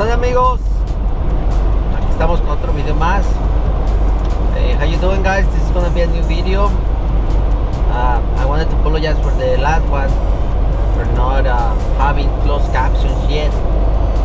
están, amigos? Aquí estamos con otro video más. How you doing, guys? This is gonna be a new video. I wanted to apologize for the last one for not having closed captions yet.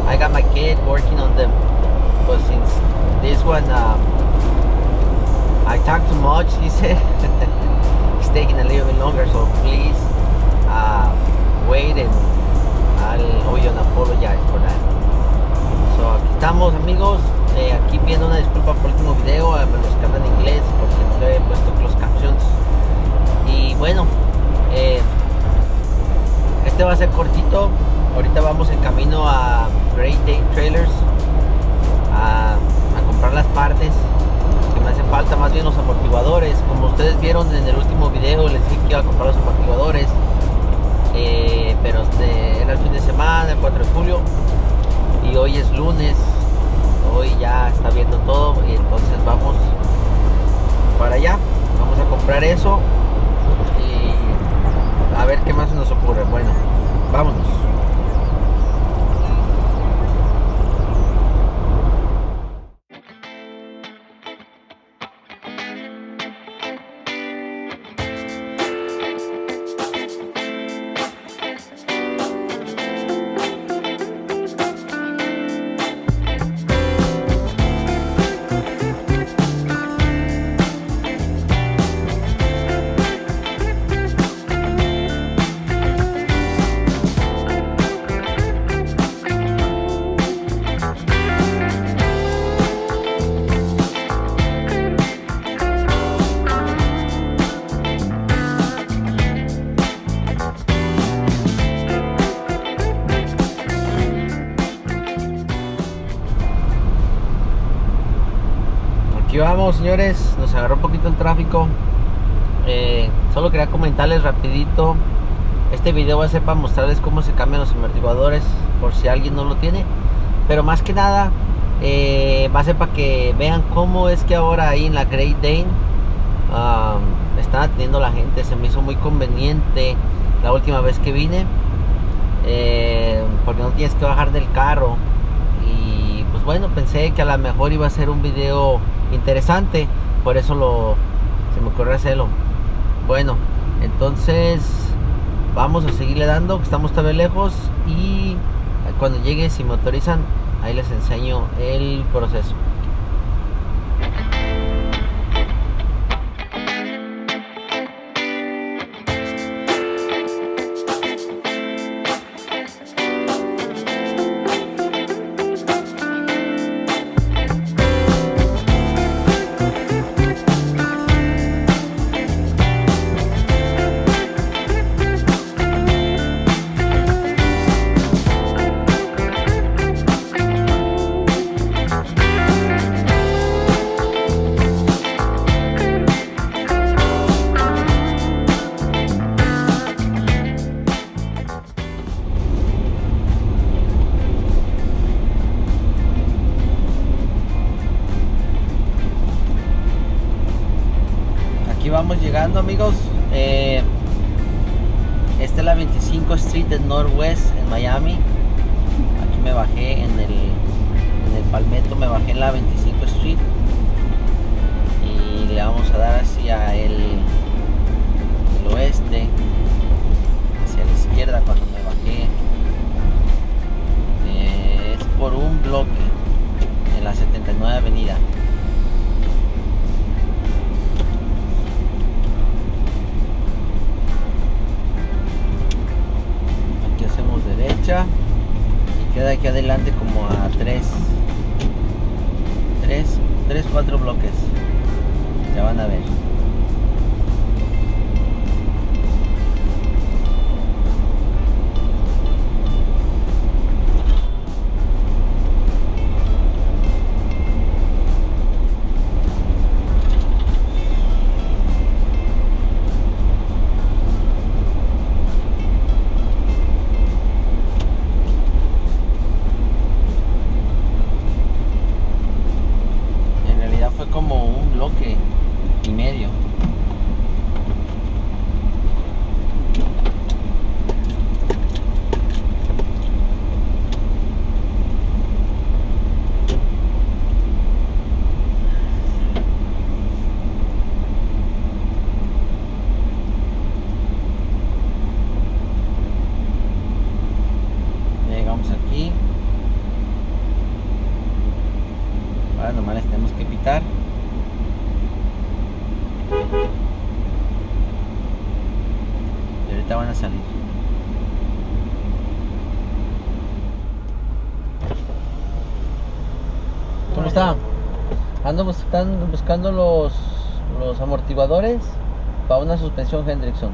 I got my kid working on them, but since this one I talk too much, he said it's taking a little bit longer, so please wait and I'll owe you an apologize for that. So aquí estamos, amigos. Aquí pidiendo una disculpa por el último video a los que hablan inglés porque no he puesto closed captions. Y bueno, este va a ser cortito. Ahorita vamos en camino a Great Dane Trailers a comprar las partes que me hacen falta, más bien los amortiguadores. Como ustedes vieron en el último video, les dije que iba a comprar los amortiguadores, pero era el fin de semana, el 4 de julio, y hoy es lunes. Hoy ya está viendo todo y entonces vamos para allá. Vamos a comprar eso y a ver qué más se nos ocurre. Bueno, vámonos. Aquí vamos, señores. Nos agarró un poquito el tráfico. Solo quería comentarles rapidito. Este video va a ser para mostrarles cómo se cambian los amortiguadores, por si alguien no lo tiene. Pero más que nada va a ser para que vean cómo es que ahora ahí en la Great Dane están atendiendo a la gente. Se me hizo muy conveniente la última vez que vine, porque no tienes que bajar del carro. Y pues bueno, pensé que a lo mejor iba a ser un video interesante, por eso se me ocurrió hacerlo. Bueno, entonces vamos a seguirle dando, que estamos todavía lejos, y cuando llegue, si me autorizan, ahí les enseño el proceso. Aquí vamos llegando, amigos. Esta es la 25 Street del Northwest en Miami. Aquí me bajé en el Palmetto, me bajé en la 25 Street y le vamos a dar hacia el oeste, hacia la izquierda cuando me bajé. Es por un bloque en la 79 Avenida. Y queda aquí adelante como a 4 bloques. Ya van a ver. ahorita van a salir. ¿Cómo está? Ando buscando los amortiguadores para una suspensión Hendrickson.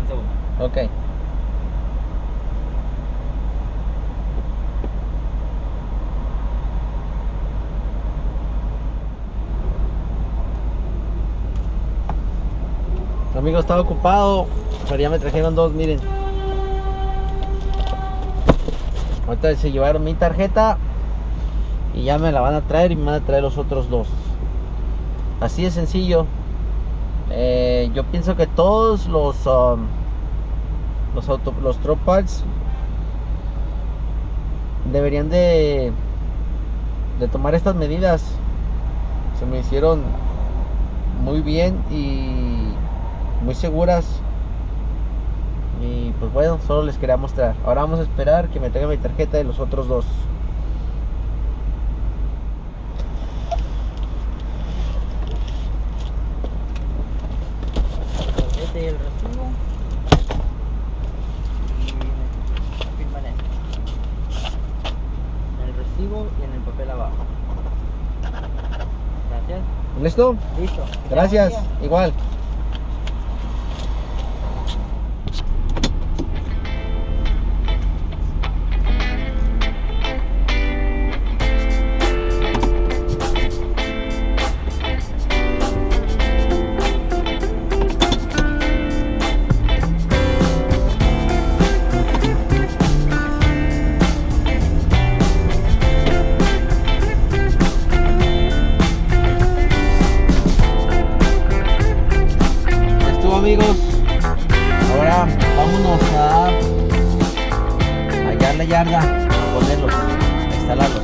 Un segundo. Ok. Amigo, estaba ocupado, pero ya me trajeron dos, miren. Ahorita se llevaron mi tarjeta y ya me la van a traer y me van a traer los otros dos. Así de sencillo. Yo pienso que todos los truck parts deberían de tomar estas medidas. Se me hicieron muy bien y muy seguras. Y pues bueno, solo les quería mostrar. Ahora vamos a esperar que me traigan mi tarjeta de los otros dos. Este es el recibo. Y firman esto. En el recibo y en el papel abajo. Gracias. ¿Listo? Listo. Gracias. Igual. Amigos, ahora vámonos a hallar la yarda, a ponerlos, a instalarlos.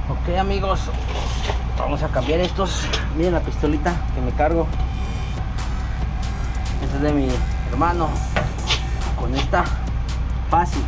Ok amigos, vamos a cambiar estos. Miren la pistolita que me cargo. Esta es de mi hermano. Con esta fácil.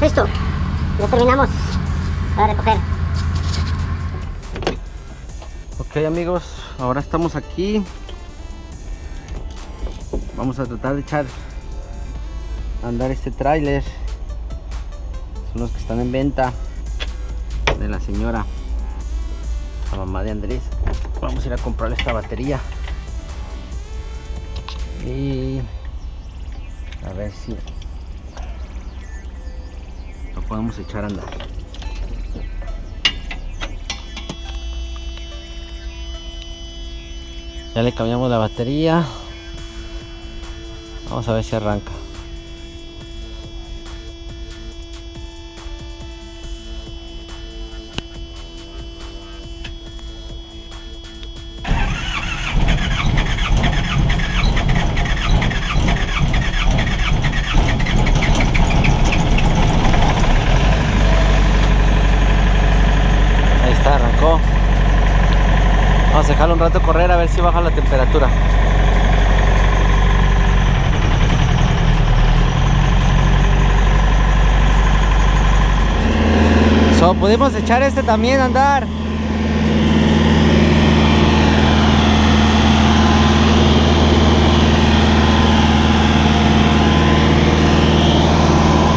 Listo. Ya terminamos para recoger. Ok amigos, ahora estamos aquí. Vamos a tratar de echar a andar este tráiler. Son los que están en venta de la señora, la mamá de Andrés. Vamos a ir a comprarle esta batería y a ver si lo podemos echar a andar. Ya le cambiamos la batería. Vamos a ver si arranca. Ahí está, arrancó. Vamos a dejarlo un rato correr a ver si baja la temperatura. Podemos echar este también a andar.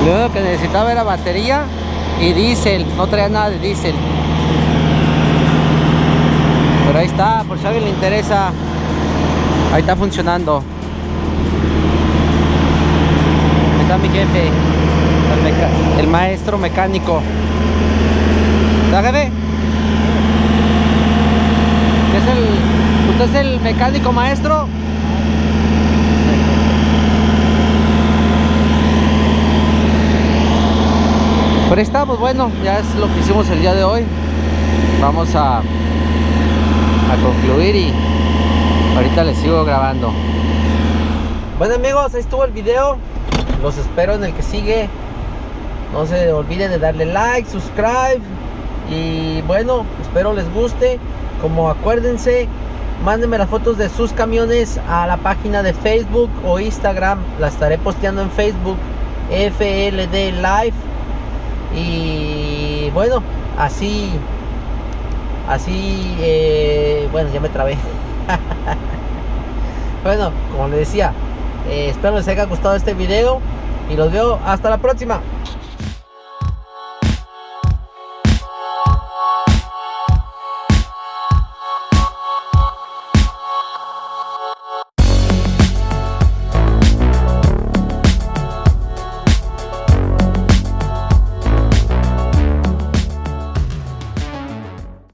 Lo que necesitaba era batería y diésel. No traía nada de diésel. Pero ahí está, por si a alguien le interesa. Ahí está funcionando. Ahí está mi jefe, el maestro mecánico. ¿Verdad, jefe? ¿Usted es el mecánico maestro? Pero ahí está, pues bueno, ya es lo que hicimos el día de hoy. Vamos a concluir y ahorita les sigo grabando. Bueno amigos, ahí estuvo el video. Los espero en el que sigue. No se olviden de darle like, subscribe. Y bueno, espero les guste. Como acuérdense, mándenme las fotos de sus camiones a la página de Facebook o Instagram. La estaré posteando en Facebook, FLD Live. Y bueno, así bueno, ya me trabé. Bueno, como les decía, espero les haya gustado este video y los veo hasta la próxima.